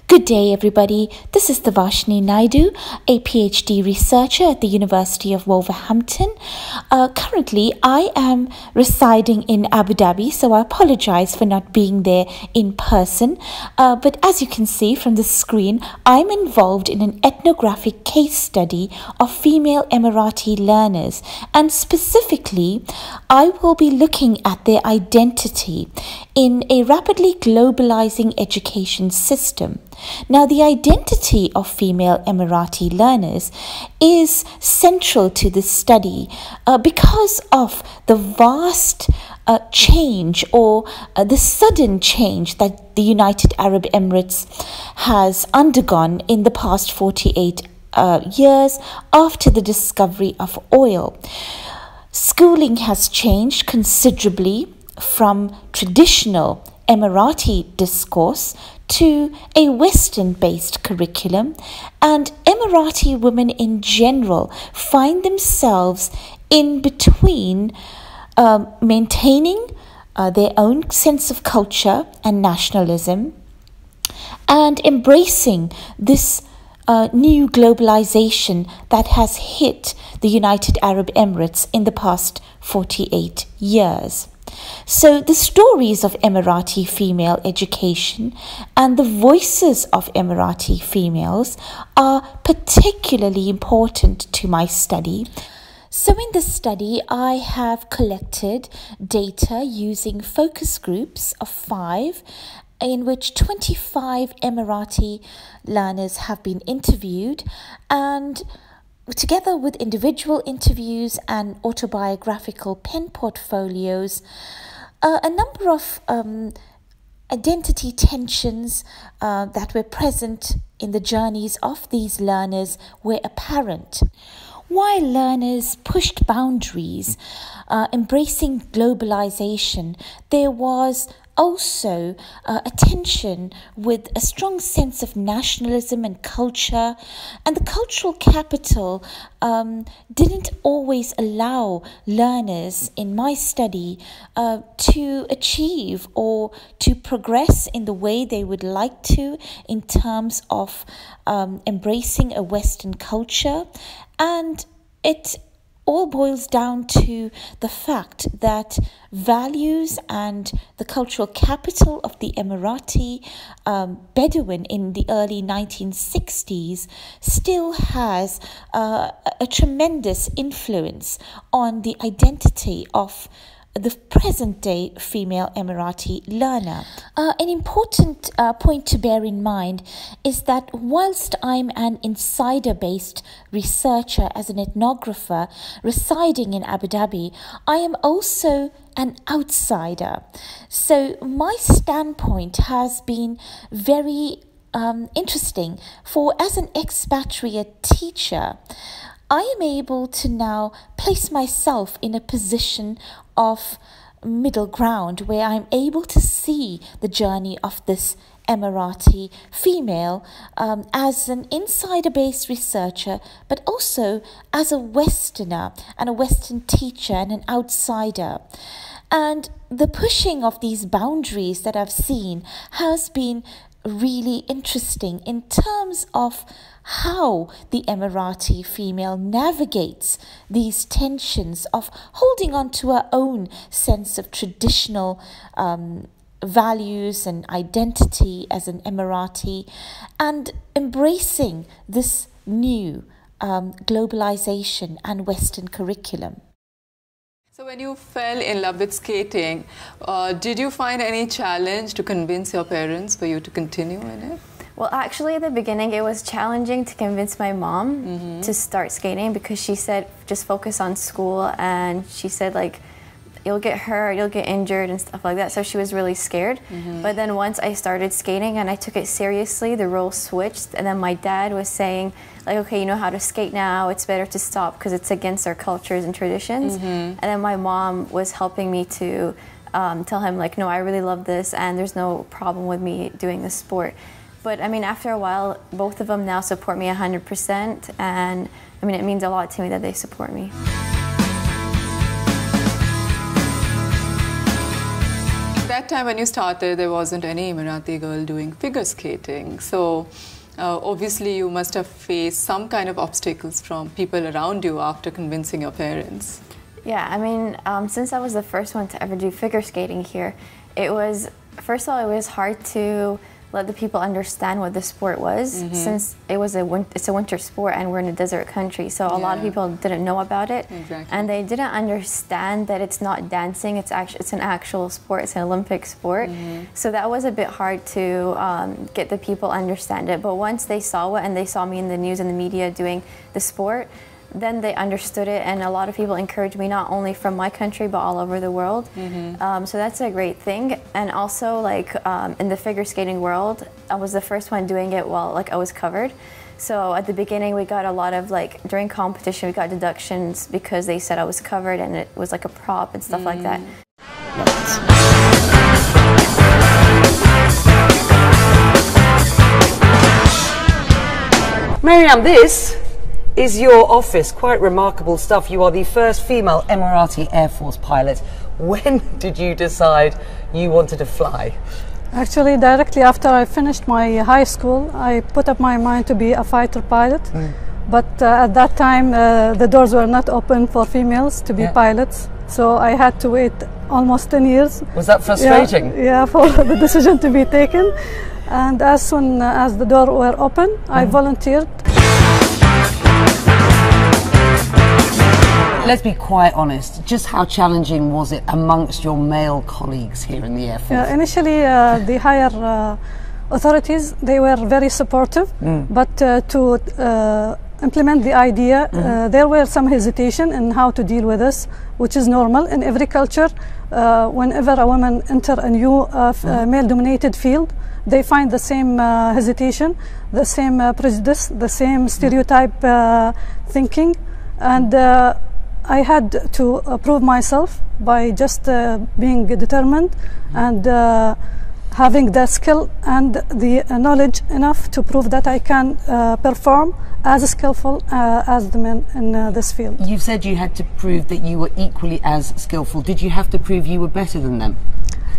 Good day, everybody. This is Vashni Naidu, a PhD researcher at the University of Wolverhampton. Currently, I am residing in Abu Dhabi, so I apologize for not being there in person. But as you can see from the screen, I'm involved in an ethnographic case study of female Emirati learners, and specifically, I will be looking at their identity in a rapidly globalizing education system. Now, the identity of female Emirati learners is central to this study because of the vast change or the sudden change that the United Arab Emirates has undergone in the past 48 years after the discovery of oil. Schooling has changed considerably from traditional Emirati discourse to a Western-based curriculum, and Emirati women in general find themselves in between maintaining their own sense of culture and nationalism and embracing this new globalization that has hit the United Arab Emirates in the past 48 years. So the stories of Emirati female education and the voices of Emirati females are particularly important to my study. So in this study, I have collected data using focus groups of 5 in which 25 Emirati learners have been interviewed, and together with individual interviews and autobiographical pen portfolios, a number of identity tensions that were present in the journeys of these learners were apparent. While learners pushed boundaries, embracing globalization, there was also a tension with a strong sense of nationalism and culture, and the cultural capital didn't always allow learners in my study to achieve or to progress in the way they would like to in terms of embracing a Western culture. And it all boils down to the fact that values and the cultural capital of the Emirati Bedouin in the early 1960s still has a tremendous influence on the identity of the present-day female Emirati learner. An important point to bear in mind is that whilst I'm an insider-based researcher as an ethnographer residing in Abu Dhabi, I am also an outsider. So my standpoint has been very interesting, for as an expatriate teacher, I am able to now place myself in a position of middle ground where I'm able to see the journey of this Emirati female as an insider-based researcher, but also as a Westerner and a Western teacher and an outsider. And the pushing of these boundaries that I've seen has been really interesting in terms of how the Emirati female navigates these tensions of holding on to her own sense of traditional values and identity as an Emirati, and embracing this new globalization and Western curriculum. So when you fell in love with skating, did you find any challenge to convince your parents for you to continue in it? Well, actually, at the beginning, it was challenging to convince my mom to start skating, because she said, just focus on school, and she said, like, you'll get hurt, you'll get injured and stuff like that. So she was really scared. But then once I started skating and I took it seriously, the roles switched, and then my dad was saying, like, okay, you know how to skate now, it's better to stop because it's against our cultures and traditions. And then my mom was helping me to tell him, like, no, I really love this and there's no problem with me doing this sport. But I mean, after a while, both of them now support me 100%, and I mean, it means a lot to me that they support me. that time when you started, there wasn't any Emirati girl doing figure skating. So obviously you must have faced some kind of obstacles from people around you after convincing your parents. Yeah, I mean, since I was the first one to ever do figure skating here, it was, first of all, it was hard to let the people understand what the sport was, since it's a winter sport and we're in a desert country, so a lot of people didn't know about it, and they didn't understand that it's not dancing, it's an actual sport, it's an Olympic sport. So that was a bit hard to get the people understand it, but once they saw it and they saw me in the news and the media doing the sport, then they understood it, and a lot of people encouraged me, not only from my country but all over the world. So that's a great thing. And also, like, in the figure skating world, I was the first one doing it while I was covered. So at the beginning we got a lot of, like, during competition we got deductions because they said I was covered and it was like a prop and stuff like that. Mariam, this is your office. Quite remarkable stuff. You are the first female Emirati Air Force pilot. When did you decide you wanted to fly? Actually, directly after I finished my high school, I put up my mind to be a fighter pilot. But at that time, the doors were not open for females to be pilots. So I had to wait almost 10 years. Was that frustrating? Yeah, for the decision to be taken. And as soon as the doors were open, I volunteered. Let's be quite honest, just how challenging was it amongst your male colleagues here in the Air Force? Initially, the higher authorities, they were very supportive, but to implement the idea, there were some hesitation in how to deal with this, which is normal in every culture. Whenever a woman enters a new male-dominated field, they find the same hesitation, the same prejudice, the same stereotype thinking, and I had to prove myself by just being determined and having the skill and the knowledge enough to prove that I can perform as skillful as the men in this field. You've said you had to prove that you were equally as skillful. Did you have to prove you were better than them?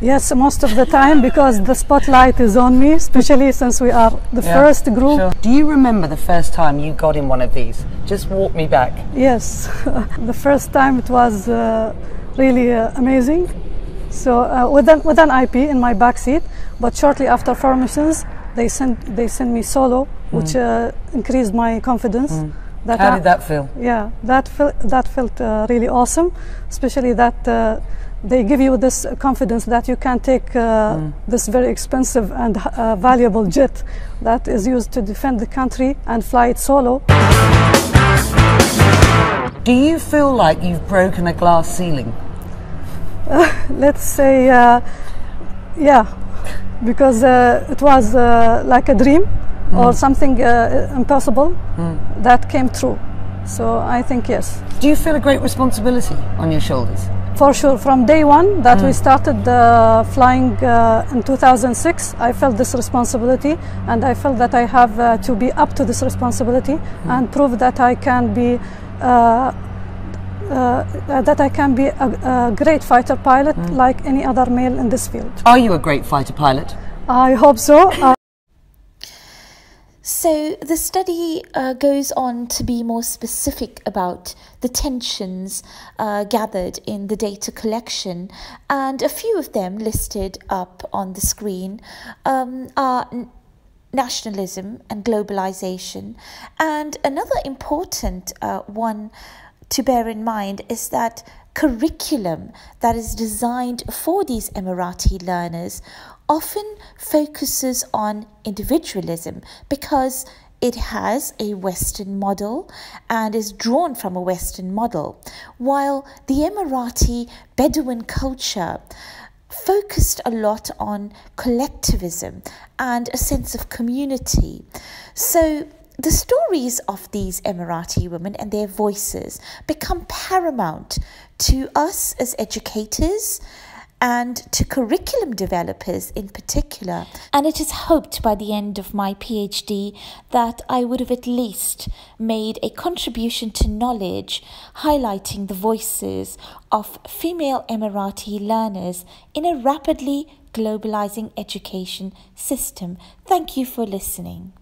Yes, most of the time, because the spotlight is on me, especially since we are the first group. Sure. Do you remember the first time you got in one of these? Just walk me back. Yes, the first time it was really amazing. So with an IP in my back seat, but shortly after formations, they sent me solo, which increased my confidence. How did that feel? Yeah, that felt really awesome, especially that they give you this confidence that you can take this very expensive and valuable jet that is used to defend the country and fly it solo. Do you feel like you've broken a glass ceiling? Let's say, yeah, because it was like a dream or something impossible that came true. So I think yes. Do you feel a great responsibility on your shoulders? For sure, from day one that we started flying in 2006, I felt this responsibility, and I felt that I have to be up to this responsibility and prove that I can be a great fighter pilot like any other male in this field. Are you a great fighter pilot? I hope so. So the study goes on to be more specific about the tensions gathered in the data collection, and a few of them listed up on the screen are nationalism and globalization. And another important one to bear in mind is that curriculum that is designed for these Emirati learners often focuses on individualism because it has a Western model and is drawn from a Western model, while the Emirati Bedouin culture focused a lot on collectivism and a sense of community. So the stories of these Emirati women and their voices become paramount to us as educators and to curriculum developers in particular. And it is hoped by the end of my PhD that I would have at least made a contribution to knowledge, highlighting the voices of female Emirati learners in a rapidly globalizing education system. Thank you for listening.